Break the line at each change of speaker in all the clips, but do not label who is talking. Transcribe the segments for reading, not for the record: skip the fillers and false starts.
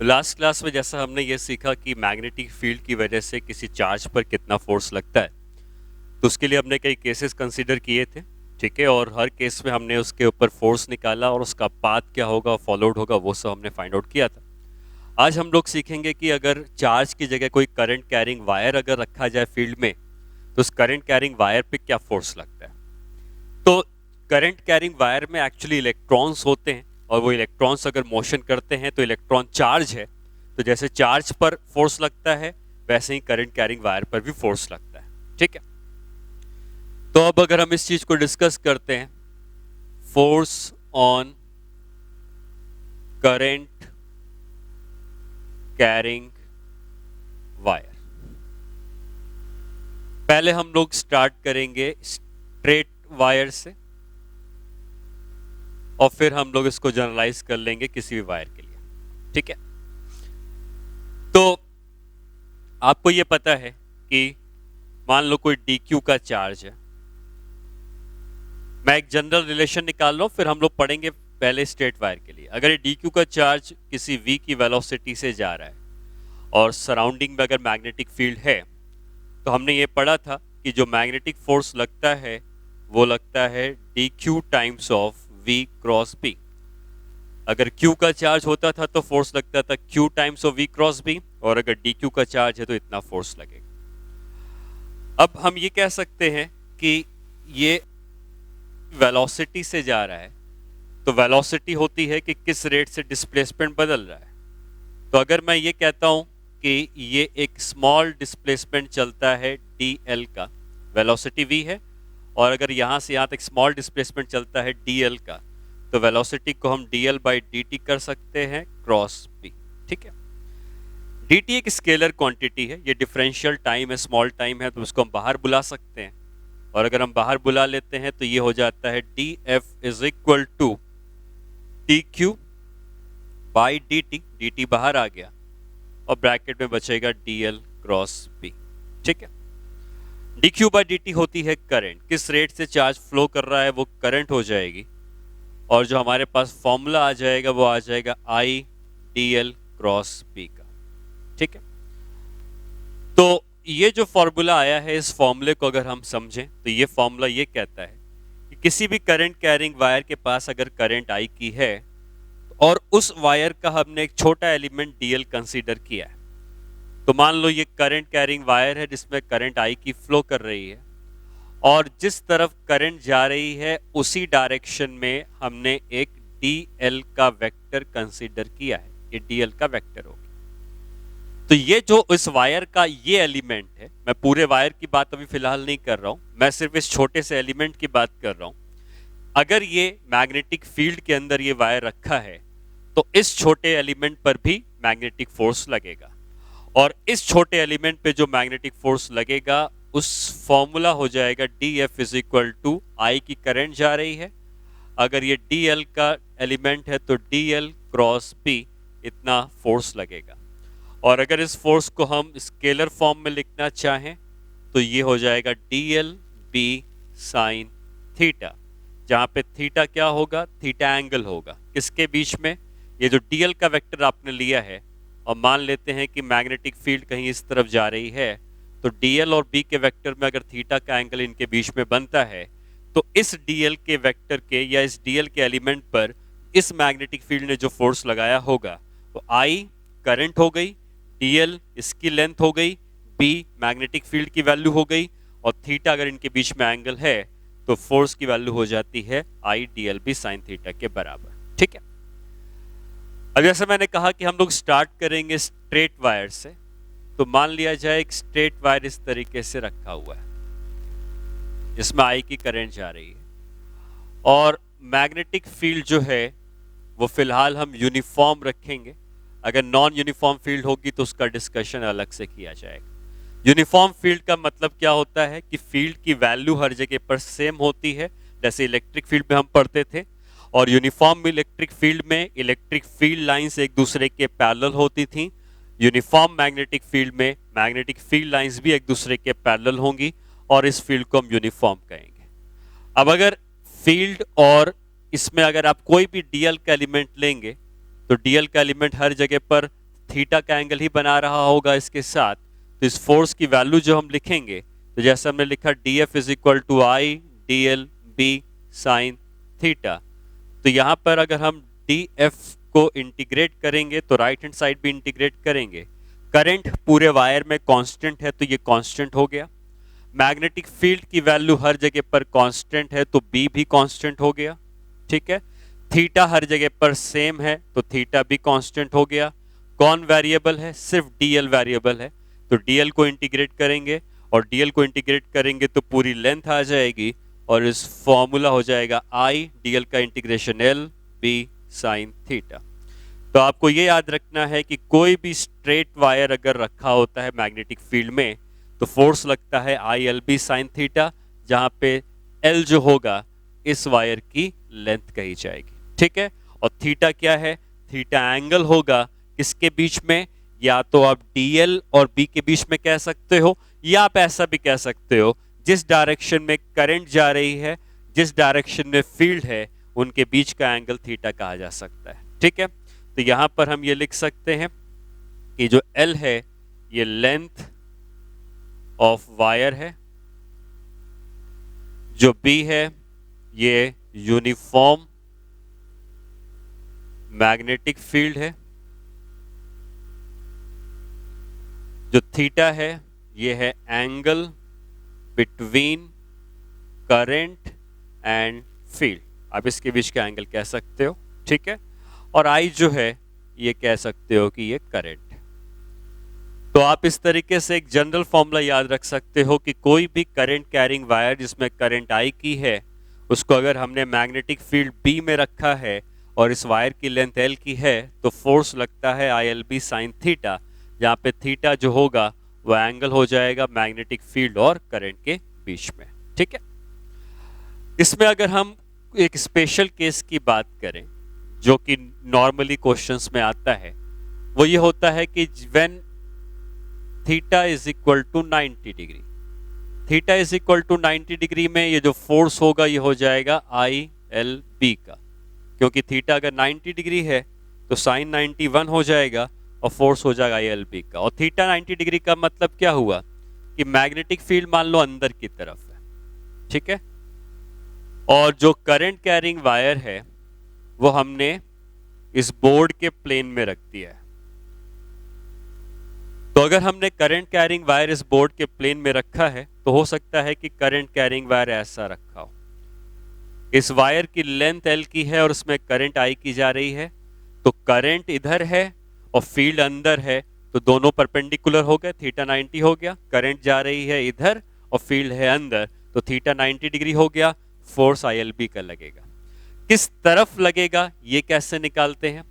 Last class में जैसा हमने ये सीखा कि मैग्नेटिक फील्ड की वजह से किसी चार्ज पर कितना फोर्स लगता है, तो उसके लिए हमने कई केसेस कंसीडर किए थे। ठीक है, और हर केस में हमने उसके ऊपर फोर्स निकाला और उसका पाथ क्या होगा, फॉलोड होगा, वो सब हमने फाइंड आउट किया था। आज हम लोग सीखेंगे कि अगर चार्ज की जगह कोई करंट कैरिंग वायर अगर रखा जाए फील्ड में, तो उस करंट कैरिंग वायर पे क्या फोर्स लगता है। तो करंट कैरिंग वायर में एक्चुअली इलेक्ट्रॉन्स होते हैं, और वो इलेक्ट्रॉन्स अगर मोशन करते हैं तो इलेक्ट्रॉन चार्ज है। तो जैसे चार्ज पर फोर्स लगता है, वैसे ही करंट कैरिंग वायर पर भी फोर्स लगता है। ठीक है, तो अब अगर हम इस चीज को डिस्कस करते हैं, force on current carrying wire. पहले हम लोग स्टार्ट करेंगे स्ट्रेट वायर से, और फिर हम लोग इसको जनरलाइज कर लेंगे किसी भी वायर के लिए। ठीक है, तो आपको ये पता है कि मान लो कोई dq का चार्ज है। मैं एक जनरल रिलेशन निकाल रहा हूं, फिर हम लोग पढ़ेंगे पहले स्ट्रेट वायर के लिए। अगर ये dq का चार्ज किसी v की वेलोसिटी से जा रहा है और सराउंडिंग में अगर मैग्नेटिक फील्ड है, तो हमने ये पढ़ा था कि जो मैग्नेटिक फोर्स लगता है वो लगता है dq times of v cross b। अगर q का चार्ज होता था तो फोर्स लगता था q times of v cross b, और अगर dq का चार्ज है तो इतना फोर्स लगेगा। अब हम ये कह सकते हैं कि ये वेलोसिटी से जा रहा है, तो वेलोसिटी होती है कि किस रेट से डिस्प्लेसमेंट बदल रहा है। तो अगर मैं ये कहता हूं कि ये एक स्मॉल डिस्प्लेसमेंट चलता है dl का, वेलोसिटी v है, और अगर यहां से यहां तक स्मॉल डिस्प्लेसमेंट चलता है dl का, तो वेलोसिटी को हम dl बाई dt कर सकते हैं क्रॉस b। ठीक है, dt एक स्केलर क्वांटिटी है, ये डिफरेंशियल टाइम है, स्मॉल टाइम है, तो उसको हम बाहर बुला सकते हैं। और अगर हम बाहर बुला लेते हैं तो ये हो जाता है df is equal to dq by dt। dt बाहर आ गया और ब्रैकेट में बचेगा dl क्रॉस b। ठीक है, dq बाई dt होती है करंट, किस रेट से चार्ज फ्लो कर रहा है वो करंट हो जाएगी, और जो हमारे पास फॉर्मूला आ जाएगा वो आ जाएगा i dl क्रॉस b का। ठीक है, तो ये जो फॉर्मूला आया है, इस फॉर्मूले को अगर हम समझें तो ये फॉर्मूला ये कहता है कि किसी भी करंट कैरिंग वायर के पास अगर करंट आई की है और उस वायर का हमने एक छोटा एलिमेंट dl कंसीडर किया है, तो मान लो ये करंट कैरिंग वायर है जिसमें करंट आई की फ्लो कर रही है, और जिस तरफ करंट जा रही है उसी डायरेक्शन में हमने एक dl का वेक्टर कंसीडर किया है। ये dl का वेक्टर होगा। तो ये जो इस वायर का ये एलिमेंट है, मैं पूरे वायर की बात अभी फिलहाल नहीं कर रहा हूं, मैं सिर्फ इस छोटे से एलिमेंट की बात कर रहा हूं। अगर ये मैग्नेटिक फील्ड के अंदर ये वायर रखा है, तो इस छोटे एलिमेंट पर भी मैग्नेटिक फोर्स लगेगा, और इस छोटे एलिमेंट पे जो मैग्नेटिक फोर्स लगेगा उस फॉर्मूला हो जाएगा df इज इक्वल टू आई की करंट जा रही है, अगर ये dl का एलिमेंट है तो dl क्रॉस b इतना फोर्स लगेगा। और अगर इस फोर्स को हम स्केलर फॉर्म में लिखना चाहें तो ये हो जाएगा dl b साइन थीटा, जहां पे थीटा क्या होगा, थीटा एंगल होगा किसके बीच में, ये जो dl का वेक्टर आपने लिया है, और मान लेते हैं कि मैग्नेटिक फील्ड कहीं इस तरफ जा रही है, तो dl और b के वेक्टर में अगर थीटा का एंगल इनके बीच में बनता है, तो इस dl के वेक्टर के या इस dl के एलिमेंट पर इस मैग्नेटिक फील्ड ने जो फोर्स लगाया होगा वो I करंट हो गई, dl इसकी लेंथ हो गई, b मैग्नेटिक फील्ड की वैल्यू हो गई, और थीटा अगर इनके बीच में एंगल है तो फोर्स की वैल्यू हो जाती है I dl b sine theta के बराबर। ठीक है, अब जैसे मैंने कहा कि हम लोग स्टार्ट करेंगे स्ट्रेट वायर से, तो मान लिया जाए एक स्ट्रेट वायर इस तरीके से रखा हुआ है जिसमें I की करंट जा रही है, और मैग्नेटिक फील्ड जो है वो फिलहाल हम यूनिफॉर्म रखेंगे। अगर नॉन यूनिफॉर्म फील्ड होगी तो उसका डिस्कशन अलग से किया जाएगा। यूनिफॉर्म फील्ड का मतलब क्या होता है कि फील्ड की वैल्यू हर जगह पर सेम होती है, जैसे इलेक्ट्रिक फील्ड में हम पढ़ते थे, और यूनिफॉर्म इलेक्ट्रिक फील्ड में इलेक्ट्रिक फील्ड लाइंस एक दूसरे के पैरेलल होती थी। यूनिफॉर्म मैग्नेटिक फील्ड में मैग्नेटिक फील्ड लाइंस भी एक दूसरे के पैरेलल होंगी, और इस फील्ड को हम यूनिफॉर्म कहेंगे। अब अगर फील्ड और इसमें अगर आप कोई भी dl का एलिमेंट लेंगे, तो dl का एलिमेंट हर जगह पर थीटा का एंगल ही बना रहा होगा इसके साथ, तो इस फोर्स की वैल्यू जो हम लिखेंगे, तो जैसे हमने लिखा D F is equal to I D L B sine theta, तो यहाँ पर अगर हम डी एफ को इंटीग्रेट करेंगे तो राइट हैंड साइड भी इंटीग्रेट करेंगे। करंट पूरे वायर में कांस्टेंट है तो ये कांस्टेंट हो गया। मैग्नेटिक फील्ड की वैल्यू हर जगह पर कांस्टेंट है तो बी भी कांस्टेंट हो गया। ठीक है, थीटा हर जगह पर सेम है तो थीटा भी कांस्टेंट हो गया। कौन वेरिएबल है? सिर्फ डीएल वेरिएबल है, तो डीएल को इंटीग्रेट करेंगे और डीएल को इंटीग्रेट करेंगे तो पूरी लेंथ आ जाएगी और इस फॉर्मूला हो जाएगा आई डीएल का integration L B sine theta. तो आपको ये याद रखना है कि कोई भी स्ट्रेट वायर अगर रखा होता है मैग्नेटिक फील्ड में तो फोर्स लगता है I L B sine theta, जहां पे एल जो होगा इस वायर की लेंथ कही जाएगी। ठीक है, और थीटा क्या है? थीटा एंगल होगा किसके बीच में? या तो आप डीएल और बी के बीच में कह सकते हो, या आप ऐसा भी कह सकते हो जिस डायरेक्शन में करंट जा रही है, जिस डायरेक्शन में फील्ड है, उनके बीच का एंगल थीटा कहा जा सकता है। ठीक है, तो यहां पर हम ये लिख सकते हैं कि जो एल है ये लेंथ ऑफ वायर है, जो बी है ये यूनिफॉर्म मैग्नेटिक फील्ड है, जो थीटा है ये है angle between current and field, आप इसके बीच का एंगल कह सकते हो। ठीक है, और आई जो है ये कह सकते हो कि ये करंट। तो आप इस तरीके से एक जनरल फॉर्मूला याद रख सकते हो कि कोई भी करंट कैरिंग वायर जिसमें करंट आई की है, उसको अगर हमने मैग्नेटिक फील्ड बी में रखा है और इस वायर की लेंथ एल की है, तो फोर्स लगता है I L B sine theta, जहाँ पे थीटा जो होगा वह एंगल हो जाएगा मैग्नेटिक फील्ड और करंट के बीच में। ठीक है, इसमें अगर हम एक स्पेशल केस की बात करें जो कि नॉर्मली क्वेश्चंस में आता है, वो ये होता है कि when theta is equal to 90 degree, theta is equal to 90 degree में ये जो फोर्स होगा ये हो जाएगा आई एल बी का, क्योंकि थीटा अगर 90 डिग्री है तो साइन 91 हो जाएगा और फोर्स हो जाएगा आई एल बी का। और थीटा 90 डिग्री का मतलब क्या हुआ कि मैग्नेटिक फील्ड मान लो अंदर की तरफ है। ठीक है, और जो करंट कैरिंग वायर है वो हमने इस बोर्ड के प्लेन में रख दिया है। तो अगर हमने करंट कैरिंग वायर इस बोर्ड के प्लेन में रखा है तो हो सकता है कि करंट कैरिंग वायर ऐसा रखा हो। इस वायर की लेंथ एल की है और उसमें करंट आई की जा रही है, तो करंट इधर है और फील्ड अंदर है, तो दोनों परपेंडिकुलर हो गए, थीटा 90 हो गया। करंट जा रही है इधर और फील्ड है अंदर, तो थीटा 90 डिग्री हो गया, फोर्स आई एल बी का लगेगा। किस तरफ लगेगा ये कैसे निकालते हैं?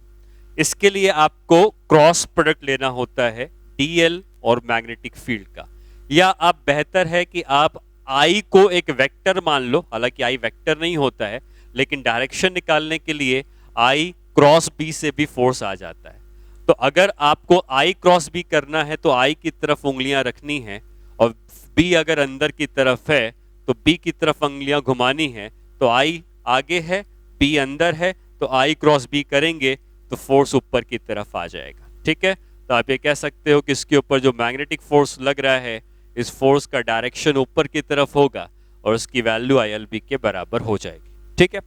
इसके लिए आपको क्रॉस प्रोडक्ट लेना होता है डीएल और मैग्नेटिक फील्ड का, या आप बेहतर है कि आप आई को एक वेक्टर मान लो, हालांकि आई वेक्टर नहीं होता है, लेकिन डायरेक्शन निकालने के लिए आई क्रॉस बी से भी फोर्स आ जाता है। तो अगर आपको आई क्रॉस बी करना है तो आई की तरफ उंगलियां रखनी है, और बी अगर अंदर की तरफ है तो बी की तरफ उंगलियां घुमानी है। तो आई आगे है, बी अंदर है, तो आई क्रॉस बी करेंगे तो फोर्स ऊपर की तरफ आ जाएगा। ठीक है, तो आप ये कह सकते हो कि इसके ऊपर जो मैग्नेटिक फोर्स लग रहा है, इस फोर्स का डायरेक्शन ऊपर की तरफ होगा और उसकी वैल्यू आई एल बी के बराबर हो जाएगी। ठीक है,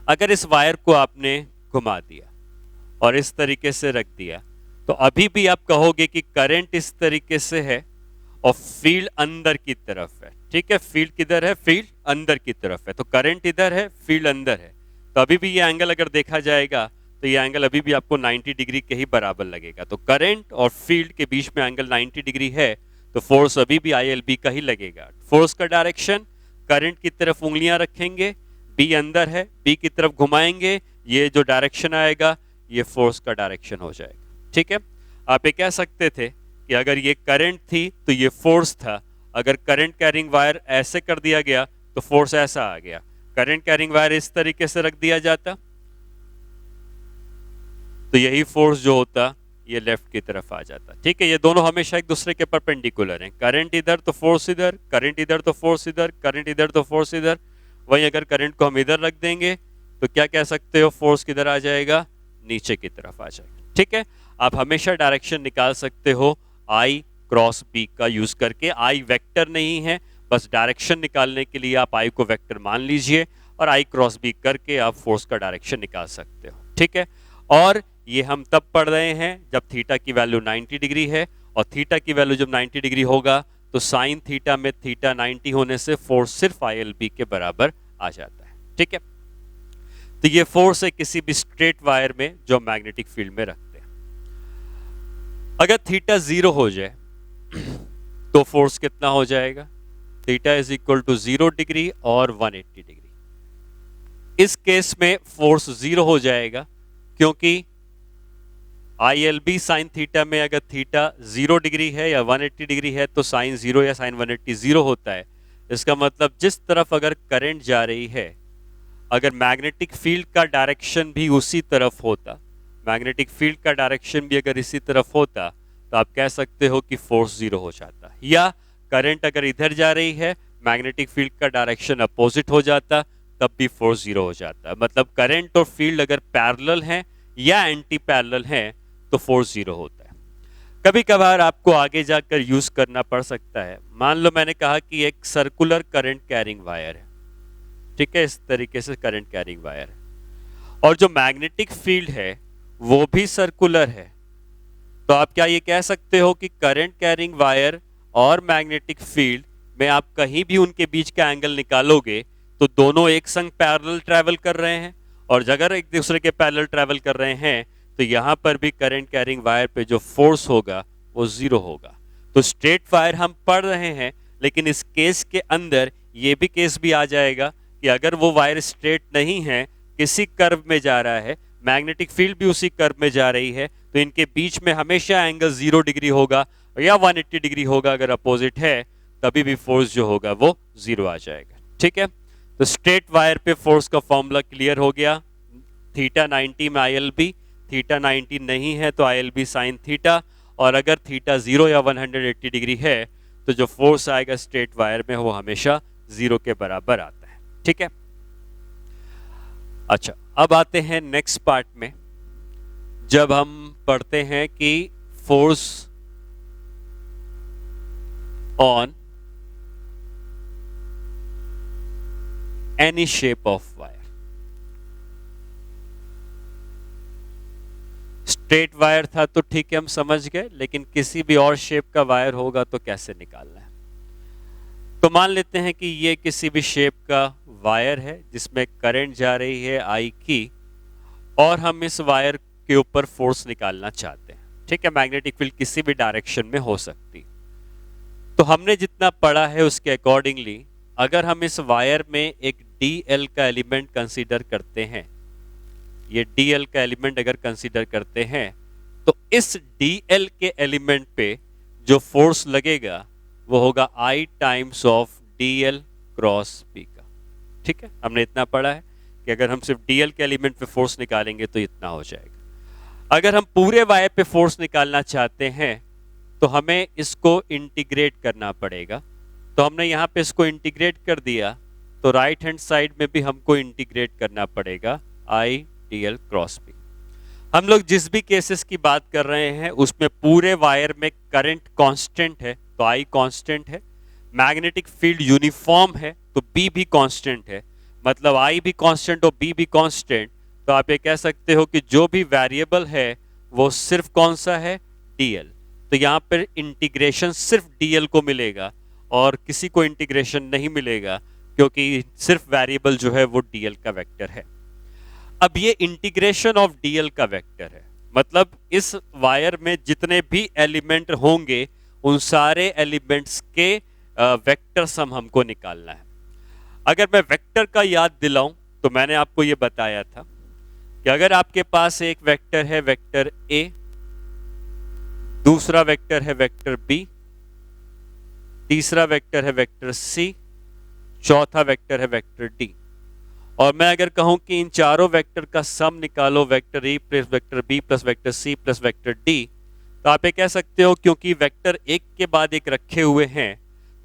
अगर इस वायर को आपने घुमा दिया और इस तरीके से रख दिया तो अभी भी आप कहोगे कि करंट इस तरीके से है और फील्ड अंदर की तरफ है। ठीक है, फील्ड किधर है? फील्ड अंदर की तरफ है, तो करंट इधर है, फील्ड अंदर है, तो अभी भी ये एंगल अगर देखा जाएगा तो ये एंगल अभी भी आपको 90 डिग्री के ही बराबर लगेगा। तो करंट और फील्ड के बीच में एंगल 90 डिग्री है, तो फोर्स अभी भी आई एल बी का ही लगेगा। फोर्स का डायरेक्शन, करंट की तरफ उंगलियां रखेंगे, बी अंदर है, बी की तरफ घुमाएंगे, ये जो डायरेक्शन आएगा ये फोर्स का डायरेक्शन हो जाएगा। ठीक है, आप ये कह सकते थे कि अगर ये करंट थी तो ये फोर्स था, अगर करंट कैरिंग वायर ऐसे कर दिया गया तो फोर्स ऐसा आ गया। करंट कैरिंग वायर इस तरीके से रख दिया जाता तो यही फोर्स जो होता ये लेफ्ट की तरफ आ जाता। ठीक है, ये दोनों हमेशा एक दूसरे के परपेंडिकुलर हैं, करंट इधर तो फोर्स इधर, करंट इधर तो फोर्स इधर, करंट इधर तो फोर्स इधर। वहीं अगर करंट को हम इधर रख देंगे तो क्या कह सकते हो, फोर्स किधर आ जाएगा? नीचे की तरफ आ जाएगा। ठीक है, आप हमेशा डायरेक्शन निकाल सकते हो आई क्रॉस बी का यूज करके। आई वेक्टर नहीं है, बस डायरेक्शन निकालने के लिए आप आई को वेक्टर मान लीजिए और आई क्रॉस बी करके आप फोर्स का डायरेक्शन निकाल सकते हो, ठीक है। और ये हम तब पढ़ रहे हैं जब थीटा की वैल्यू 90 डिग्री है, और थीटा की वैल्यू जब 90 डिग्री होगा तो साइन थीटा में थीटा 90 होने से फोर्स सिर्फ ILB के बराबर आ जाता है, ठीक है। तो ये फोर्स है किसी भी स्ट्रेट वायर में जो मैग्नेटिक फील्ड में रखते हैं। अगर थीटा 0 हो जाए तो फोर्स कितना हो जाएगा? Theta is equal to 0 degree और 180 डिग्री। इस केस में फोर्स 0 हो जाएगा क्योंकि ILB साइन थीटा में अगर थीटा 0 डिग्री है या 180 डिग्री है तो साइन 0 या साइन 180 0 होता है। इसका मतलब जिस तरफ अगर करंट जा रही है, अगर मैग्नेटिक फील्ड का डायरेक्शन भी उसी तरफ होता, मैग्नेटिक फील्ड का डायरेक्शन भी अगर इसी तरफ होता तो आप कह सकते हो कि फोर्स 0 हो जाता। या करंट अगर इधर जा रही है, मैग्नेटिक फील्ड का डायरेक्शन अपोजिट हो जाता, तब भी फोर्स 0 हो जाता। मतलब करंट और फील्ड अगर पैरेलल हैं या एंटी पैरेलल हैं तो फोर्स 0 होता है। कभी कभार आपको आगे जाकर यूज करना पड़ सकता है। मान लो मैंने कहा कि एक सर्कुलर करंट कैरिंग वायर है, ठीक है, इस तरीके से करंट कैरिंग वायर है, और जो मैग्नेटिक फील्ड है वो भी सर्कुलर है। तो आप क्या ये कह सकते हो कि करंट कैरिंग वायर और मैग्नेटिक फील्ड में आप कहीं भी उनके बीच का एंगल निकालोगे तो दोनों एक संग पैरेलल ट्रैवल कर रहे हैं, और अगर एक दूसरे के पैरेलल ट्रैवल कर रहे हैं तो यहां पर भी करंट कैरिंग वायर पे जो फोर्स होगा वो 0 होगा। तो स्ट्रेट वायर हम पढ़ रहे हैं, लेकिन इस केस के अंदर ये भी केस भी आ जाएगा कि अगर वो वायर स्ट्रेट नहीं है, किसी कर्व में जा रहा है, मैग्नेटिक फील्ड भी उसी कर्व में जा रही है, तो इनके बीच में हमेशा एंगल 0 डिग्री होगा या 180 डिग्री होगा। अगर अपोजिट है तभी भी फोर्स जो होगा वो 0 आ जाएगा, ठीक है। तो स्ट्रेट वायर पे फोर्स का फॉर्मूला क्लियर हो गया। थीटा 90 में ILB, थीटा 90 नहीं है तो ILB साइन थीटा, और अगर थीटा 0 या 180 डिग्री है तो जो फोर्स आएगा स्ट्रेट वायर में वो हमेशा 0 के बराबर आता है, ठीक है। अच्छा, अब आते हैं नेक्स्ट पार्ट में, जब हम पढ़ते हैं कि force on any shape of wire. Straight wire था तो ठीक है, हम समझ गए, लेकिन किसी भी और शेप का वायर होगा तो कैसे निकालना है। तो मान लेते हैं कि ये किसी भी शेप का वायर है जिसमें करंट जा रही है I की, और हम इस वायर के ऊपर फोर्स निकालना चाहते हैं, ठीक है। मैग्नेटिक फील्ड किसी भी डायरेक्शन में हो सकती। तो हमने जितना पढ़ा है उसके अकॉर्डिंगली अगर हम इस वायर में एक DL का एलिमेंट कंसीडर करते हैं, ये DL का एलिमेंट अगर कंसीडर करते हैं तो इस DL के एलिमेंट पे जो फोर्स लगेगा वो होगा I times of DL cross B का, ठीक है। हमने इतना पढ़ा है कि अगर हम सिर्फ DL के एलिमेंट पे फोर्स निकालेंगे तो इतना हो जाएगा। अगर हम पूरे वायर पे फोर्स निकालना चाहते हैं तो हमें इसको इंटीग्रेट करना पड़ेगा। तो हमने यहाँ पे इसको इंटीग्रेट कर दिया, तो राइट हैंड साइड में भी हमको इंटीग्रेट करना पड़ेगा I DL क्रॉस B। हम लोग जिस भी केसेस की बात कर रहे हैं उसमें पूरे वायर में करंट कांस्टेंट है तो I कांस्टेंट है, मैग्नेटिक फील्ड यूनिफॉर्म है तो B भी कांस्टेंट है। मतलब I भी कांस्टेंट और B भी कांस्टेंट, तो आप ये कह सकते हो कि जो भी वेरिएबल है वो सिर्फ कौन सा है? DL। तो यहाँ पर इंटीग्रेशन सिर्फ DL को मिलेगा और किसी को इंटीग्रेशन नहीं मिलेगा, क्योंकि सिर्फ वेरिएबल जो है वो DL का वेक्टर है। अब ये इंटीग्रेशन ऑफ DL का वेक्टर है, मतलब इस वायर में जितने भी एलिमेंट होंगे उन सारे एलिमेंट्स के वेक्टर सम हमको निकालना है। अगर मैं वेक्टर का याद दिलाऊं तो मैंने आपको ये बताया था कि अगर आपके पास एक वेक्टर है वेक्टर A, दूसरा वेक्टर है वेक्टर B, तीसरा वेक्टर है वेक्टर C, चौथा वेक्टर है वेक्टर D, और मैं अगर कहूं कि इन चारों वेक्टर का सम निकालो vector A plus vector B plus vector C plus vector D, तो आप ये कह सकते हो क्योंकि वेक्टर एक के बाद एक रखे हुए हैं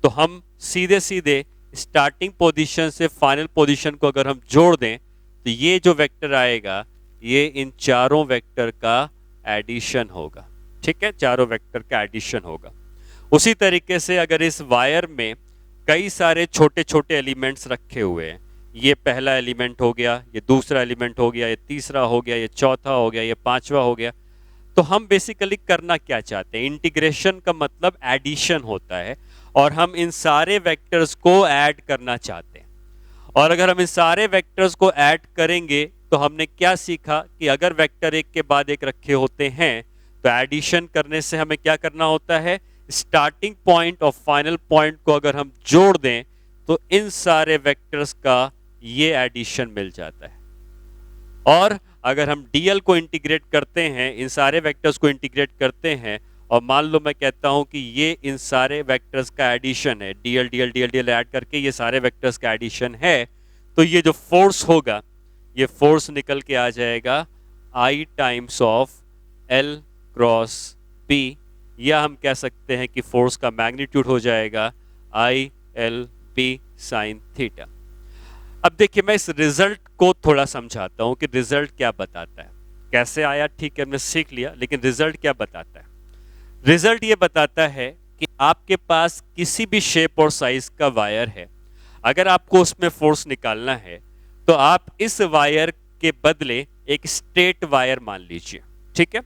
तो हम सीधे सीधे स्टार्टिंग पोजीशन से फाइनल पोजीशन को अगर हम जोड़ दें तो ये जो वेक्टर आएगा ये इन चारों वेक्टर का एडिशन होगा। ठीक है, चारों वेक्टर का एडिशन होगा। उसी तरीके से अगर इस वायर में कई सारे छोटे छोटे एलिमेंट्स रखे हुए हैं, ये पहला एलिमेंट हो गया, ये दूसरा एलिमेंट हो गया, ये तीसरा हो गया, ये चौथा हो गया, ये पांचवा हो गया, तो हम बेसिकली करना क्या चाहते हैं? इंटीग्रेशन का मतलब एडिशन होता है और हम इन सारे वेक्टर्स को ऐड करना चाहते हैं। और अगर हम इन सारे वेक्टर्स को ऐड करेंगे तो हमने क्या सीखा कि अगर वेक्टर एक के बाद एक रखे होते हैं तो एडिशन करने से हमें क्या करना होता है? स्टार्टिंग पॉइंट और फाइनल पॉइंट को अगर हम जोड़ दें तो इन सारे वेक्टर्स का ये एडिशन मिल जाता है। और अगर हम डीएल को इंटीग्रेट करते हैं, इन सारे वेक्टर्स को इंटीग्रेट करते हैं और मान लो मैं कहता हूं कि ये इन सारे वेक्टर्स का एडिशन है, DL DL DL DL add करके ये सारे वेक्टर्स का एडिशन है, तो ये जो फोर्स होगा, ये फोर्स निकल के आ जाएगा I times of L cross B, या हम कह सकते हैं कि फोर्स का मैग्नीट्यूड हो जाएगा I L B sine theta. अब देखिए मैं इस रिजल्ट को थोड़ा समझाता हूं कि रिजल्ट क्या बताता है। कैसे आया ठीक है हमने सीख लिया, लेकिन रिजल्ट क्या बताता है? रिजल्ट ये बताता है कि आपके पास किसी भी शेप और साइज का वायर है, अगर आपको उसमें फोर्स निकालना है तो आप इस वायर के बदले एक स्ट्रेट वायर मान लीजिए। ठीक है,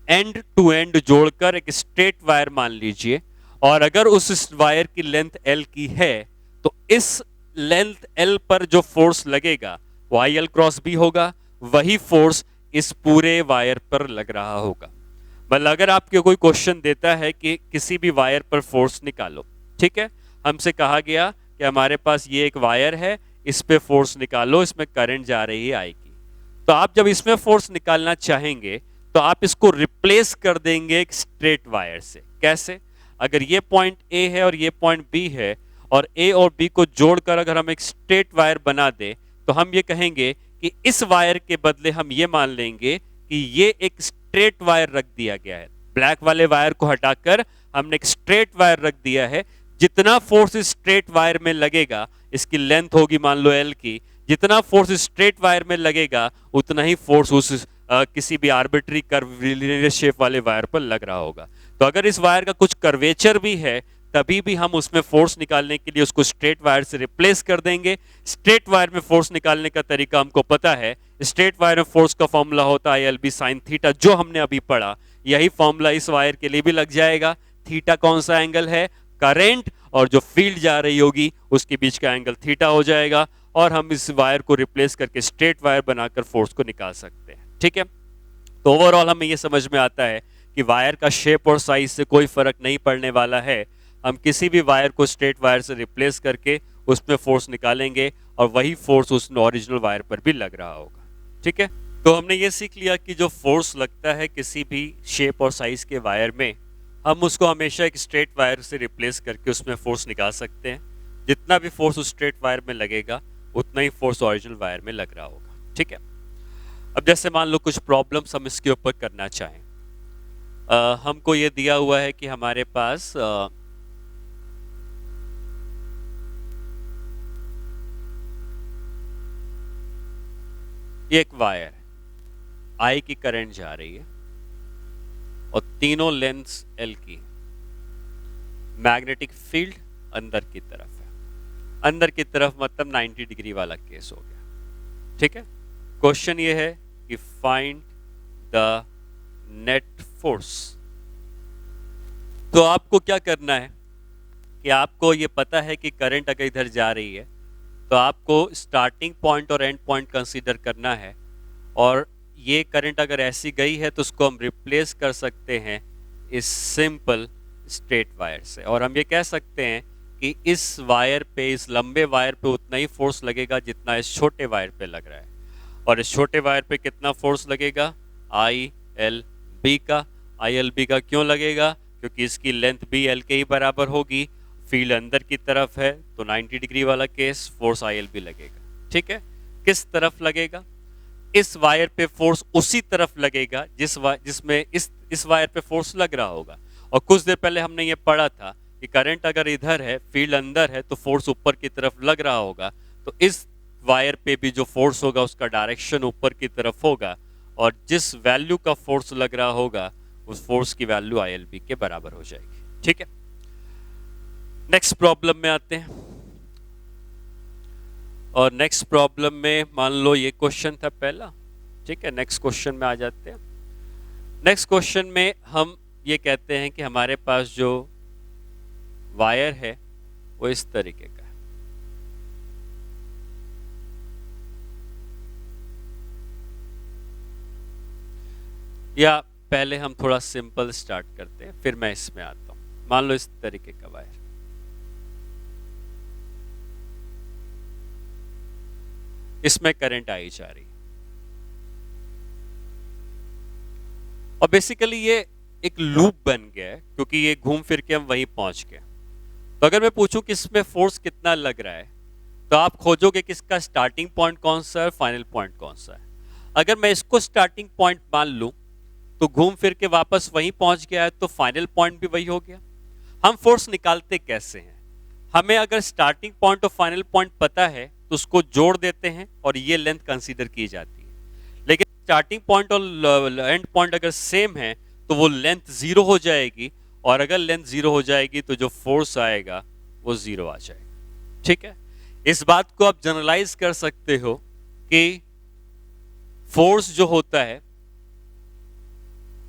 एंड टू एंड जोड़कर एक स्ट्रेट वायर मान लीजिए, और अगर उस वायर की लेंथ एल की है तो इस लेंथ एल पर जो फोर्स लगेगा वो आई एल क्रॉस बी होगा, वही फोर्स इस पूरे वायर पर लग रहा होगा। मतलब अगर आपको कोई क्वेश्चन देता है कि किसी भी वायर पर फोर्स निकालो, ठीक है, हमसे कहा गया कि हमारे पास ये एक वायर है, इस पे फोर्स निकालो, इसमें करंट जा रही है आई की, तो आप जब इसमें फोर्स निकालना चाहेंगे तो आप इसको रिप्लेस कर देंगे एक स्ट्रेट वायर से। कैसे? अगर ये पॉइंट ए है और ये पॉइंट बी है, और ए और बी को जोड़कर अगर हम एक स्ट्रेट वायर बना दें तो हम ये कहेंगे कि इस वायर के बदले हम ये मान लेंगे कि ये एक स्ट्रेट वायर रख दिया गया है। ब्लैक वाले वायर को हटाकर हमने एक स्ट्रेट वायर रख दिया है। जितना फोर्स इस स्ट्रेट वायर में लगेगा, इसकी लेंथ होगी मान लो एल की, जितना फोर्स इस स्ट्रेट वायर में लगेगा उतना ही फोर्स उस किसी भी आर्बिट्री कर्व शेप वाले वायर पर लग रहा होगा। तो अगर इस वायर का कुछ कर्वेचर भी है तभी भी हम उसमें फोर्स निकालने के लिए उसको स्ट्रेट वायर से रिप्लेस कर देंगे। स्ट्रेट वायर में फोर्स निकालने का तरीका हमको पता है। स्ट्रेट वायर में फोर्स का फॉर्मूला होता है एल बी साइन थीटा, जो हमने अभी पढ़ा। यही फॉर्मूला इस वायर के लिए भी लग जाएगा। थीटा कौन सा एंगल है? करंट और जो फील्ड जा रही होगी उसके बीच का एंगल थीटा हो जाएगा, और हम इस वायर को रिप्लेस करके स्ट्रेट वायर बनाकर फोर्स को निकाल सकते हैं। ठीक है, तो ओवरऑल हमें यह समझ में आता है कि वायर का शेप और साइज से कोई फर्क नहीं पड़ने वाला है। हम किसी भी वायर को स्ट्रेट वायर से रिप्लेस करके उसमें फोर्स निकालेंगे और वही फोर्स उस ओरिजिनल वायर पर भी लग रहा होगा। ठीक है, तो हमने ये सीख लिया कि जो फोर्स लगता है किसी भी शेप और साइज के वायर में, हम उसको हमेशा एक स्ट्रेट वायर से रिप्लेस करके उसमें फोर्स निकाल सकते हैं। जितना भी फोर्स उस स्ट्रेट वायर में लगेगा उतना ही फोर्स ओरिजिनल वायर में लग रहा होगा। ठीक है, अब जैसे मान लो कुछ प्रॉब्लम्स हम इसके ऊपर करना चाहें। हमको ये दिया हुआ है कि हमारे पास एक वायर आई की करंट जा रही है और तीनों लेंथ्स एल की, मैग्नेटिक फील्ड अंदर की तरफ है। अंदर की तरफ मतलब 90 डिग्री वाला केस हो गया। ठीक है, क्वेश्चन ये है कि फाइंड द नेट फोर्स। तो आपको क्या करना है कि आपको ये पता है कि करंट अगर इधर जा रही है तो आपको स्टार्टिंग पॉइंट और एंड पॉइंट कंसीडर करना है, और ये करंट अगर ऐसी गई है तो उसको हम रिप्लेस कर सकते हैं इस सिंपल स्ट्रेट वायर से। और हम ये कह सकते हैं कि इस वायर पे, इस लंबे वायर पे उतना ही फोर्स लगेगा जितना इस छोटे वायर पे लग रहा है। और इस छोटे वायर पे कितना फोर्स लगेगा? आई एल बी का। आई एल बी का क्यों लगेगा? क्योंकि इसकी लेंथ भी एल के ही बराबर होगी, फील्ड अंदर की तरफ है, तो 90 डिग्री वाला case, force I L B लगेगा। ठीक है, किस तरफ लगेगा? इस वायर पे फोर्स उसी तरफ लगेगा जिसमें इस वायर पे फोर्स लग रहा होगा। और कुछ देर पहले हमने ये पढ़ा था कि करंट अगर इधर है, फील्ड अंदर है, तो फोर्स ऊपर की तरफ लग रहा होगा। तो इस वायर पे भी जो फोर्स होगा उसका डायरेक्शन ऊपर की तरफ होगा, और जिस वैल्यू का फोर्स लग रहा होगा उस फोर्स की वैल्यू ILB के बराबर हो जाएगी। ठीक है, नेक्स्ट प्रॉब्लम में आते हैं। और नेक्स्ट प्रॉब्लम में मान लो ये क्वेश्चन था पहला, ठीक है। नेक्स्ट क्वेश्चन में आ जाते हैं। नेक्स्ट क्वेश्चन में हम ये कहते हैं कि हमारे पास जो वायर है वो इस तरीके का है। या पहले हम थोड़ा सिंपल स्टार्ट करते हैं, फिर मैं इसमें आता हूं। मान लो इस तरीके का वायर, इसमें करंट आई जा रही, और बेसिकली ये एक लूप बन गया है क्योंकि ये घूम फिर के हम वहीं पहुंच गए। तो अगर मैं पूछूं कि इसमें फोर्स कितना लग रहा है, तो आप खोजोगे कि इसका स्टार्टिंग पॉइंट कौन सा है, फाइनल पॉइंट कौन सा है। अगर मैं इसको स्टार्टिंग पॉइंट मान लूं तो घूम फिर के वापस वहीं पहुंच गया है, तो फाइनल पॉइंट भी वही हो गया। हम फोर्स निकालते कैसे हैं? हमें अगर स्टार्टिंग पॉइंट और फाइनल पॉइंट पता है तो उसको जोड़ देते हैं और ये लेंथ कंसीडर की जाती है। लेकिन स्टार्टिंग पॉइंट और एंड पॉइंट अगर सेम है तो वो लेंथ जीरो हो जाएगी, और अगर लेंथ जीरो हो जाएगी तो जो फोर्स आएगा वो जीरो आ जाएगा। ठीक है, इस बात को आप जनरलाइज कर सकते हो कि फोर्स जो होता है,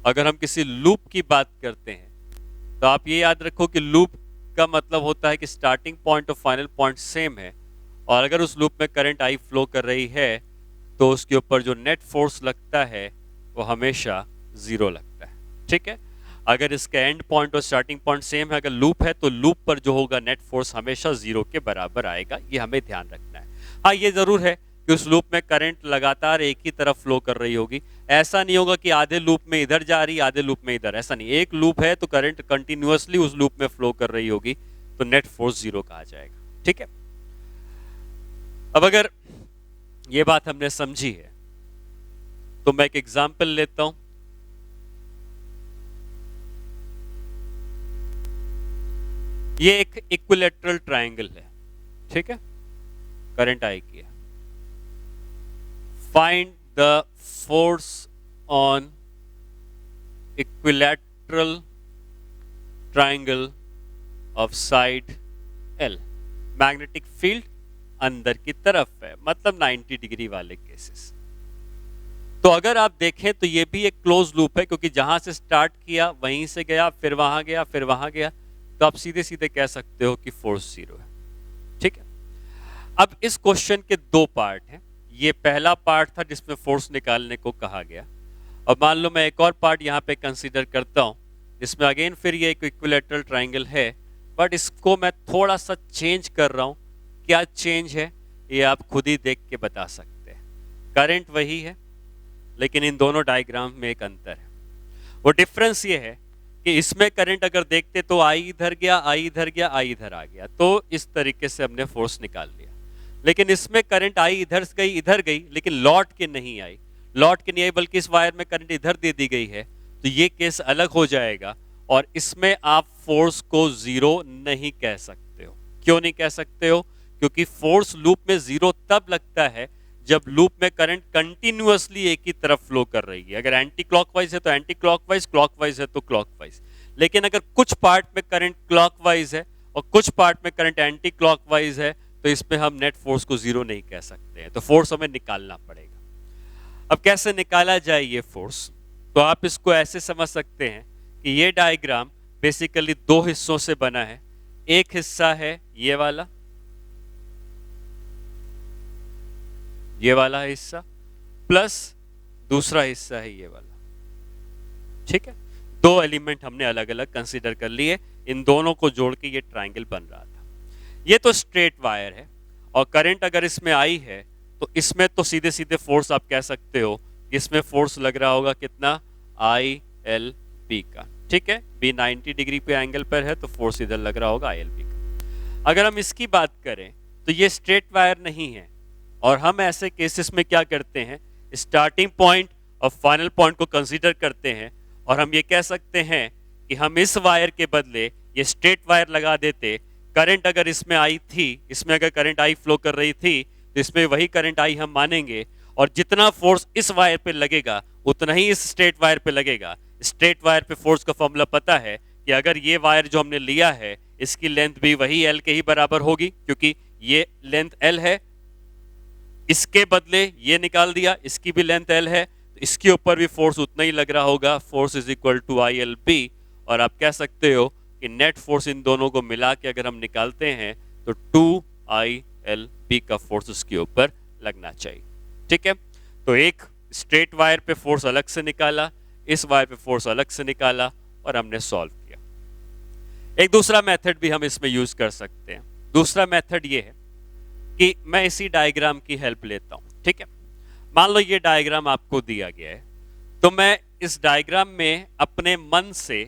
अगर हम किसी लूप की बात करते हैं तो आप ये याद रखो कि लूप का मतलब होता है कि स्टार्टिंग पॉइंट और फाइनल पॉइंट सेम है, और अगर उस लूप में करंट आई फ्लो कर रही है तो उसके ऊपर जो नेट फोर्स लगता है वो हमेशा जीरो लगता है। ठीक है, अगर इसका एंड पॉइंट और स्टार्टिंग पॉइंट सेम है, अगर लूप है तो लूप पर जो होगा नेट फोर्स हमेशा जीरो के बराबर आएगा। ये हमें ध्यान रखना है। हाँ, ये जरूर है कि उस लूप में करंट लगातार एक ही तरफ फ्लो कर रही होगी। ऐसा नहीं होगा कि आधे लूप में इधर जा रही, आधे लूप में इधर, ऐसा नहीं। एक लूप है तो करंट कंटिन्यूअसली उस लूप में फ्लो कर रही होगी, तो नेट फोर्स जीरो कहा जाएगा। ठीक है, अब अगर ये बात हमने समझी है तो मैं एक एग्जांपल लेता हूं। ये एक इक्विलैटरल ट्रायंगल है, ठीक है, करंट आई की है। Find the force on equilateral triangle of side L। Magnetic field अंदर की तरफ है, मतलब 90 डिग्री वाले केसेस। तो अगर आप देखें तो ये भी एक क्लोज लूप है, क्योंकि जहां से स्टार्ट किया वहीं से गया, फिर वहां गया, फिर वहां गया, तो आप सीधे सीधे कह सकते हो कि फोर्स जीरो है। ठीक है, अब इस क्वेश्चन के दो पार्ट हैं। ये पहला पार्ट था जिसमें फोर्स निकालने को कहा गया, और मान लो मैं एक और पार्ट यहाँ पे कंसीडर करता हूँ जिसमें अगेन फिर ये एक इक्विलैटरल ट्रायंगल है, बट इसको मैं थोड़ा सा चेंज कर रहा हूँ। क्या चेंज है ये आप खुद ही देख के बता सकते हैं। करंट वही है, लेकिन इन दोनों डायग्राम में एक अंतर है। वो डिफरेंस ये है कि इसमें करंट अगर देखते तो आई इधर गया, आई इधर गया, आई इधर आ गया, तो इस तरीके से हमने फोर्स निकाल लिया। लेकिन इसमें करंट आई इधर गई, लेकिन लौट के नहीं आई, बल्कि इस वायर में करंट इधर दे दी गई है, तो ये केस अलग हो जाएगा। और इसमें आप फोर्स को जीरो नहीं कह सकते हो। क्यों नहीं कह सकते हो? क्योंकि फोर्स लूप में जीरो तब लगता है जब लूप में करंट कंटिन्यूअसली एक ही तरफ फ्लो कर रही है। अगर एंटी क्लॉकवाइज है तो एंटी क्लॉकवाइज, क्लॉकवाइज है तो क्लॉकवाइज। लेकिन अगर कुछ पार्ट में करंट क्लॉकवाइज है और कुछ पार्ट में करंट एंटी क्लॉकवाइज है, तो इसमें हम नेट फोर्स को जीरो नहीं कह सकते हैं। तो फोर्स हमें निकालना पड़ेगा। अब कैसे निकाला जाए ये फोर्स? तो आप इसको ऐसे समझ सकते हैं कि ये डायग्राम बेसिकली दो हिस्सों से बना है। एक हिस्सा है ये वाला हिस्सा, प्लस दूसरा हिस्सा है ये वाला। ठीक है, दो एलिमेंट हमने अलग अलग कंसीडर कर लिए, इन दोनों को जोड़ के ये ट्रायंगल बन रहा था। ये तो स्ट्रेट वायर है, और करंट अगर इसमें आई है तो इसमें तो सीधे सीधे फोर्स आप कह सकते हो, इसमें फोर्स लग रहा होगा कितना, ILB का। ठीक है, B 90 डिग्री पे एंगल पर है तो फोर्स इधर लग रहा होगा ILB का। अगर हम इसकी बात करें तो ये स्ट्रेट वायर नहीं है, और हम ऐसे केसेस में क्या करते हैं, स्टार्टिंग पॉइंट और फाइनल पॉइंट को कंसीडर करते हैं, और हम ये कह सकते हैं कि हम इस वायर के बदले ये स्ट्रेट वायर लगा देते। करंट अगर इसमें आई थी, इसमें अगर करंट आई फ्लो कर रही थी, तो इसमें वही करंट आई हम मानेंगे, और जितना फोर्स इस वायर पे लगेगा उतना ही इस स्ट्रेट वायर पे लगेगा। स्ट्रेट वायर पे फोर्स का फॉर्मूला पता है कि अगर ये वायर जो हमने लिया है इसकी लेंथ भी वही L के ही बराबर होगी, क्योंकि ये लेंथ L है, इसके बदले ये निकाल दिया, इसकी भी लेंथ L है, तो इसके ऊपर भी फोर्स उतना ही लग रहा होगा। Force is equal to ILB, और आप कह सकते हो कि नेट फोर्स इन दोनों को मिला के अगर हम निकालते हैं तो 2ILB का फोर्स उसके ऊपर लगना चाहिए। ठीक है, तो एक स्ट्रेट वायर पे फोर्स अलग से निकाला, इस वायर पे फोर्स अलग से निकाला और हमने सॉल्व किया। एक दूसरा मेथड भी हम इसमें यूज कर सकते हैं। दूसरा मेथड ये है कि मैं इसी डायग्राम की हेल्प लेता हूं। ठीक है, मान लो ये डायग्राम आपको दिया गया है, तो मैं इस डायग्राम में अपने मन से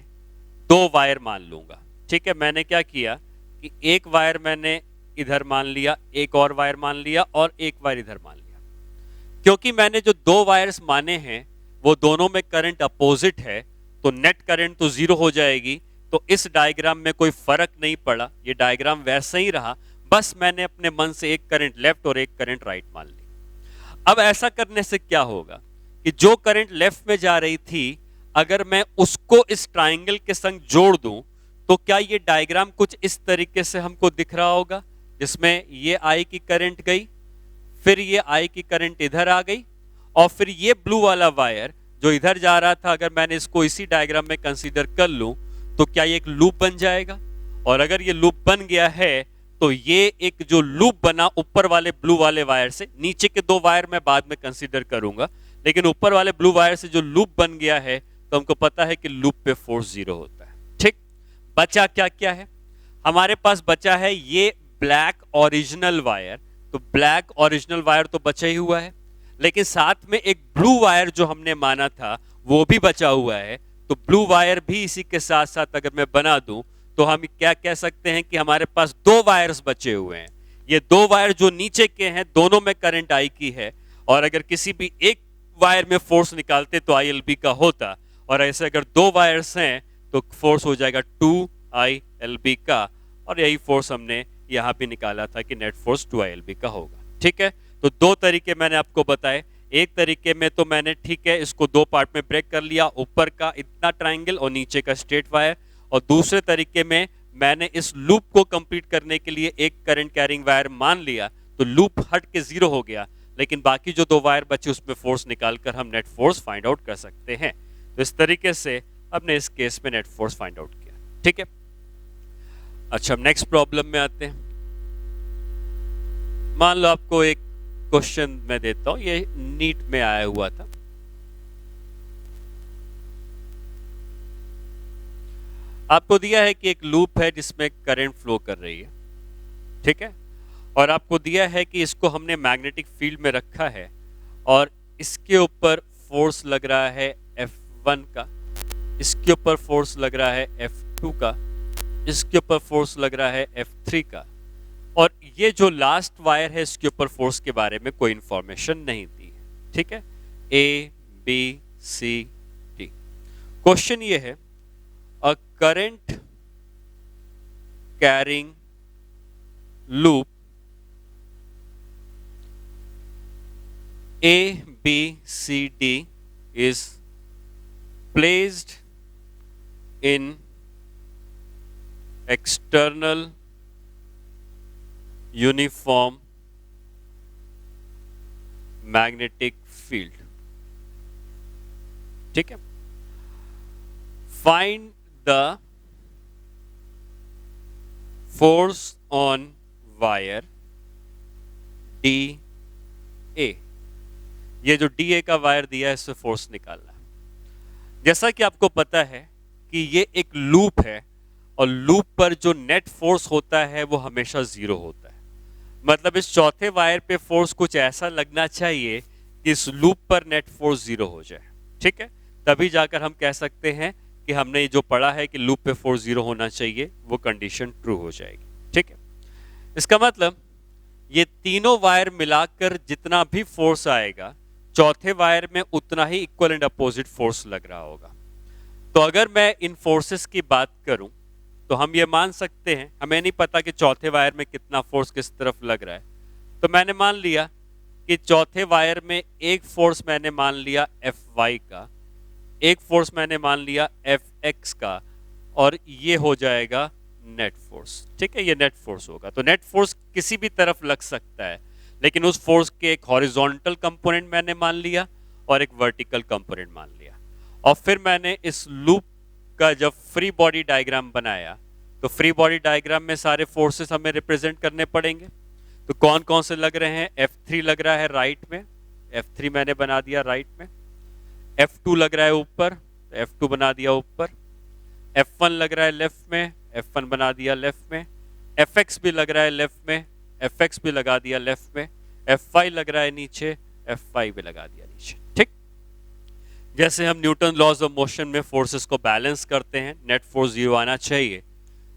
दो वायर मान लूंगा। ठीक है, मैंने क्या किया कि एक वायर मैंने इधर मान लिया, एक और वायर मान लिया और एक वायर इधर मान लिया। क्योंकि मैंने जो दो वायर्स माने हैं वो दोनों में करंट अपोजिट है, तो नेट करंट तो जीरो हो जाएगी, तो इस डायग्राम में कोई फर्क नहीं पड़ा, ये डायग्राम वैसा ही रहा, बस मैंने अपने मन से एक करंट लेफ्ट और एक करंट राइट मान ली। अब ऐसा करने से क्या होगा कि जो करंट लेफ्ट में जा रही थी अगर मैं उसको इस ट्राइंगल के संग जोड़ दूं तो क्या ये डायग्राम कुछ इस तरीके से हमको दिख रहा होगा, जिसमें ये I की करंट गई, फिर ये I की करंट इधर आ गई, और फिर ये ब्लू वाला वायर जो इधर जा रहा था अगर मैंने इसको इसी डायग्राम में कंसीडर कर लूं तो क्या ये एक लूप बन जाएगा। और अगर ये लूप बन गया है तो ये एक जो लूप बना ऊपर वाले ब्लू वाले वायर से, नीचे के दो वायर मैं बाद में कंसीडर करूंगा, लेकिन ऊपर वाले ब्लू वायर से जो लूप बन गया है तो हमको पता है कि लूप पे फोर्स जीरो होता है। ठीक, बचा क्या क्या है, हमारे पास बचा है ये ब्लैक ओरिजिनल वायर, तो ब्लैक ओरिजिनल वायर तो बचा ही हुआ है, लेकिन साथ में एक ब्लू वायर जो हमने माना था वो भी बचा हुआ है, तो ब्लू वायर भी इसी के साथ साथ अगर मैं बना दूं तो हम क्या कह सकते हैं कि हमारे पास दो वायर्स बचे हुए हैं। ये दो वायर जो नीचे के हैं दोनों में करंट I की है, और अगर किसी भी एक वायर में फोर्स निकालते तो ILB का होता, और ऐसे अगर दो वायर्स हैं तो फोर्स हो जाएगा 2ILB का, और यही फोर्स हमने यहां भी निकाला था कि नेट फोर्स 2ILB का होगा। ठीक है, तो दो तरीके मैंने आपको बताए। एक तरीके में तो मैंने ठीक है इसको दो पार्ट में ब्रेक कर लिया, ऊपर का इतना ट्राइंगल और नीचे का स्ट्रेट वायर, और दूसरे तरीके में मैंने इस लूप को कंप्लीट करने के लिए एक करंट कैरिंग वायर मान लिया, तो लूप हट के जीरो हो गया, लेकिन बाकी जो दो वायर बचे उसमें फोर्स निकालकर हम नेट फोर्स फाइंड आउट कर सकते हैं। तो इस तरीके से हमने इस केस में नेट फोर्स फाइंड आउट किया। ठीक है, अच्छा हम नेक्स्ट प्रॉब्लम में आते हैं। मान लो आपको एक क्वेश्चन मैं देता हूं, ये नीट में आया हुआ था। आपको दिया है कि एक लूप है जिसमें करंट फ्लो कर रही है, ठीक है, और आपको दिया है कि इसको हमने मैग्नेटिक फील्ड में रखा है और इसके ऊपर फोर्स लग रहा है F1 का, इसके ऊपर फोर्स लग रहा है F2 का, इसके ऊपर फोर्स लग रहा है F3 का, और ये जो लास्ट वायर है इसके ऊपर फोर्स के बारे में कोई इंफॉर्मेशन नहीं दी है। ठीक है, A, B, C, D। Question ये है, a current carrying loop A, B, C, D is placed in external uniform magnetic field। ठीक है, find the force on wire DA। ये जो DA का वायर दिया है इससे फोर्स निकालना है। जैसा कि आपको पता है कि ये एक लूप है और लूप पर जो नेट फोर्स होता है वो हमेशा जीरो होता है, मतलब इस चौथे वायर पे फोर्स कुछ ऐसा लगना चाहिए कि इस लूप पर नेट फोर्स जीरो हो जाए। ठीक है, तभी जाकर हम कह सकते हैं कि हमने जो पढ़ा है कि लूप पे फोर्स जीरो होना चाहिए वो कंडीशन ट्रू हो जाएगी। ठीक है, इसका मतलब ये तीनों वायर मिलाकर जितना भी फोर्स आएगा चौथे वायर में उतना ही इक्वल एंड अपोजिट फोर्स लग रहा होगा। तो अगर मैं इन फोर्सेस की बात करूं तो हम ये मान सकते हैं, हमें नहीं पता कि चौथे वायर में कितना फोर्स किस तरफ लग रहा है, तो मैंने मान लिया कि चौथे वायर में एक फोर्स मैंने मान लिया Fy का, एक फोर्स मैंने मान लिया Fx का, और ये हो जाएगा नेट फोर्स। ठीक है, ये नेट फोर्स होगा। तो नेट फोर्स किसी भी तरफ लग सकता है, लेकिन उस फोर्स के एक हॉरिजॉन्टल कंपोनेंट मैंने मान लिया और एक वर्टिकल कंपोनेंट मान लिया। और फिर मैंने इस लूप का जब फ्री बॉडी डायग्राम बनाया, तो फ्री बॉडी डायग्राम में सारे फोर्सेस हमें रिप्रेजेंट करने पड़ेंगे। तो कौन कौन से लग रहे हैं? F3 लग रहा है राइट में, F3 मैंने बना दिया राइट में। F2 लग रहा है ऊपर, तो F2 बना दिया ऊपर। F1 लग रहा है लेफ्ट में, F1 बना दिया लेफ्ट में। Fx भी लग रहा है लेफ्ट में, Fx भी लगा दिया लेफ्ट में। Fy लग रहा है नीचे, Fy भी लगा दिया नीचे। ठीक, जैसे हम न्यूटन लॉज ऑफ मोशन में फोर्सेस को बैलेंस करते हैं, नेट फोर्स 0 आना चाहिए,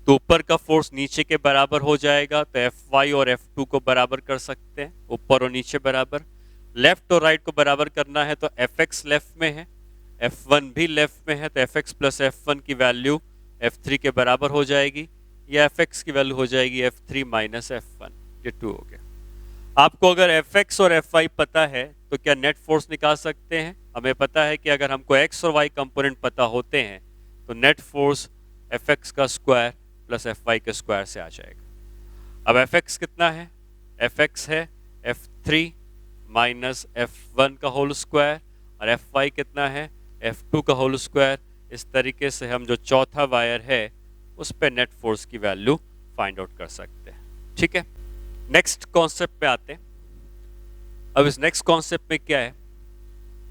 तो ऊपर का फोर्स नीचे के बराबर हो जाएगा, तो Fy और F2 को बराबर कर सकते हैं, ऊपर और नीचे बराबर। लेफ्ट और राइट को बराबर करना है तो Fx लेफ्ट में है, F1 भी लेफ्ट में है, तो Fx प्लस F1 की वैल्यू F3 के बराबर हो जाएगी, या Fx की वैल्यू हो जाएगी F3 माइनस F1, ये 2 हो गया। आपको अगर Fx और Fy पता है तो क्या नेट फोर्स निकाल सकते हैं? हमें पता है कि अगर हमको x और y कंपोनेंट पता होते हैं तो नेट फोर्स Fx का स्क्वायर प्लस Fy के स्क्वायर से आ जाएगा। अब Fx कितना है? Fx है F3 माइनस F1 का होल स्क्वायर, और Fy कितना है? F2 का होल स्क्वायर। इस तरीके से हम जो चौथा वायर है उस पे नेट फोर्स की वैल्यू फाइंड आउट कर सकते हैं। ठीक है, नेक्स्ट कॉन्सेप्ट पे आते हैं। अब इस नेक्स्ट कॉन्सेप्ट में क्या है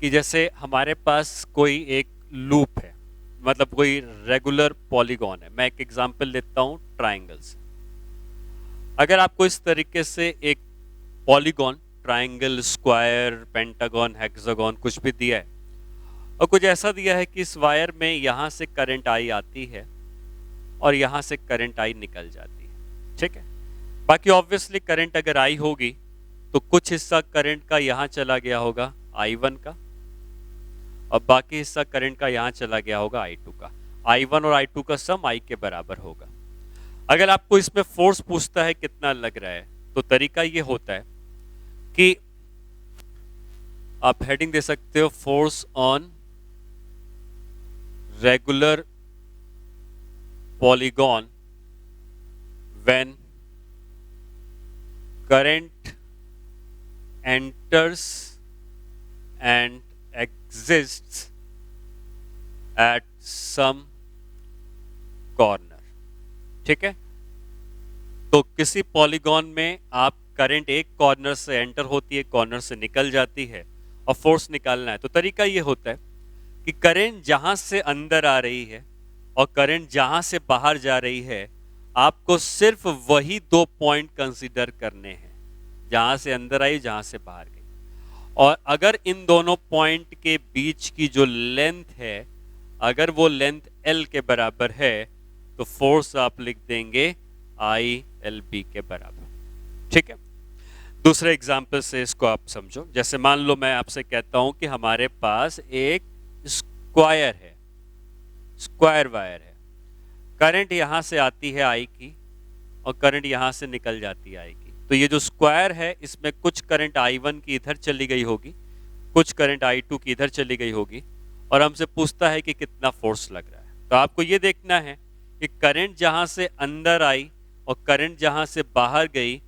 कि जैसे हमारे पास कोई एक लूप है, मतलब कोई रेगुलर पॉलीगॉन है। मैं एक एग्जांपल देता हूं ट्रायंगल से। अगर आपको इस तरीके से एक polygon, triangle, square, pentagon, hexagon कुछ भी दिया है, और कुछ ऐसा दिया है कि इस वायर में यहां से करंट आई आती है और यहां से करंट आई निकल जाती है। ठीक है, बाकी ऑब्वियसली करंट अगर आई होगी तो कुछ हिस्सा करंट का यहां चला गया होगा I1 का, और बाकी हिस्सा करंट का यहां चला गया होगा I2 का। I1 और I2 का सम I के बराबर होगा। अगर आपको इसमें फोर्स पूछता है कितना लग रहा है, तो तरीका ये होता है कि आप हेडिंग दे सकते हो force on regular polygon when current enters and exists at some corner। ठीक है, तो किसी पॉलीगॉन में आप करंट एक कॉर्नर से एंटर होती है, कॉर्नर से निकल जाती है, और फोर्स निकालना है। तो तरीका ये होता है कि करंट जहां से अंदर आ रही है और करंट जहां से बाहर जा रही है, आपको सिर्फ वही 2 पॉइंट कंसीडर करने हैं, जहां से अंदर आई, जहां से बाहर गई। और अगर इन दोनों पॉइंट के बीच की जो लेंथ है, अगर वो लेंथ L के बराबर है, तो फोर्स आप लिख देंगे ILB के बराबर। ठीक है, दूसरे एग्जाम्पल से इसको आप समझो। जैसे मान लो मैं आपसे कहता हूं कि हमारे पास एक स्क्वायर है, स्क्वायर वायर है, करंट यहां से आती है I की और करंट यहां से निकल जाती है I की। तो ये जो स्क्वायर है, इसमें कुछ करंट I1 की इधर चली गई होगी, कुछ करंट I2 की इधर चली गई होगी, और हमसे पूछता है कि कितना फोर्स लग रहा है। तो आपको ये देखना है कि करंट जहां से अंदर आई और करंट जहां से बाहर गई,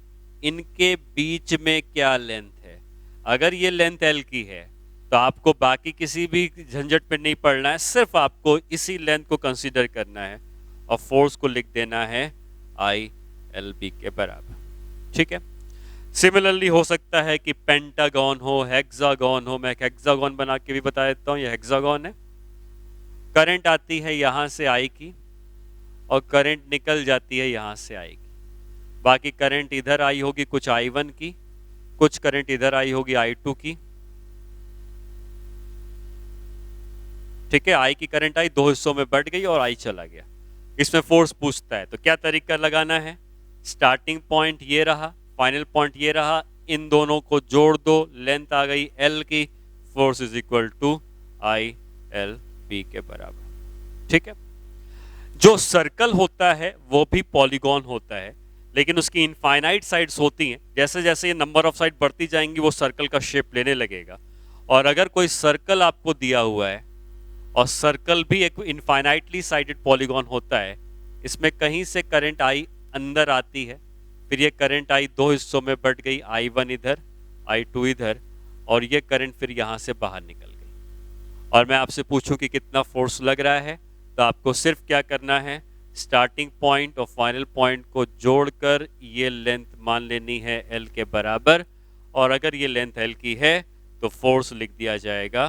इनके बीच में क्या लेंथ है। अगर ये लेंथ L की है तो आपको बाकी किसी भी झंझट पे नहीं पड़ना है, सिर्फ आपको इसी लेंथ को कंसीडर करना है और फोर्स को लिख देना है ILB के बराबर। ठीक है, सिमिलरली हो सकता है कि पेंटागन हो, हेक्सागन हो। मैं एक हेक्सागन बना के भी बता देता हूं, ये हेक्सागन है। करंट आती है यहां से I की और करंट निकल जाती है यहां से I की। बाकी करंट इधर आई होगी कुछ I1 की, कुछ करंट इधर आई होगी I2 की। ठीक है, I की करंट आई, 2 हिस्सों में बढ़ गई और I चला गया। इसमें फोर्स पूछता है, तो क्या तरीका लगाना है? स्टार्टिंग पॉइंट ये रहा, फाइनल पॉइंट ये रहा, इन दोनों को जोड़ दो, लेंथ आ गई L की, force is equal to ILB के बराबर। ठीक है, जो सर्कल होता है वो भी पॉलीगॉन होता है, लेकिन उसकी इनफाइनाइट साइड्स होती हैं। जैसे जैसे ये नंबर ऑफ साइड बढ़ती जाएंगी वो सर्कल का शेप लेने लगेगा। और अगर कोई सर्कल आपको दिया हुआ है और सर्कल भी एक इनफाइनाइटली साइडेड पॉलीगॉन होता है, इसमें कहीं से करंट आई अंदर आती है, फिर ये करंट आई दो हिस्सों में बट गई, I1 इधर, I2 इधर, और ये करंट फिर यहाँ से बाहर निकल गई। और मैं आपसे पूछूं कि कितना फोर्स लग रहा है, तो आपको सिर्फ क्या करना है, स्टार्टिंग पॉइंट और फाइनल पॉइंट को जोड़कर ये लेंथ मान लेनी है L के बराबर, और अगर ये लेंथ L की है तो फोर्स लिख दिया जाएगा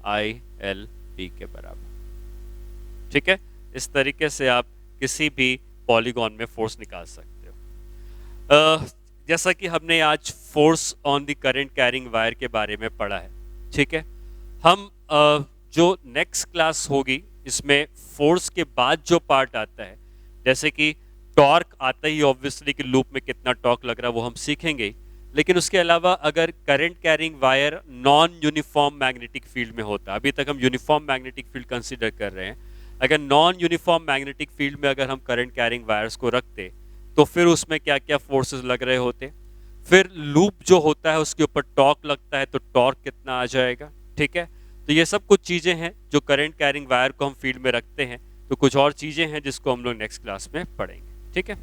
ILB के बराबर। ठीक है, इस तरीके से आप किसी भी पॉलीगॉन में फोर्स निकाल सकते हो। जैसा कि हमने आज force on the current carrying wire के बारे में पढ़ा है, ठीक है, हम जो नेक्स्ट क्लास होगी इसमें फोर्स के बाद जो पार्ट आता है, जैसे कि टॉर्क आता ही ऑब्वियसली कि लूप में कितना टॉर्क लग रहा है वो हम सीखेंगे, लेकिन उसके अलावा अगर current carrying wire non uniform magnetic field में होता, अभी तक हम यूनिफॉर्म मैग्नेटिक फील्ड कंसीडर कर रहे हैं, अगर नॉन यूनिफॉर्म मैग्नेटिक फील्ड में अगर हम करंट कैरिंग वायर्स को रखते तो फिर उसमें क्या क्या फोर्सेस लग रहे होते, फिर लूप जो होता है उसके ऊपर टॉर्क लगता है तो टॉर्क कितना आ जाएगा। ठीक है, तो ये सब कुछ चीज़ें हैं जो करंट कैरिंग वायर को हम फील्ड में रखते हैं। तो कुछ और चीज़ें हैं जिसको हम लोग नेक्स्ट क्लास में पढ़ेंगे। ठीक है।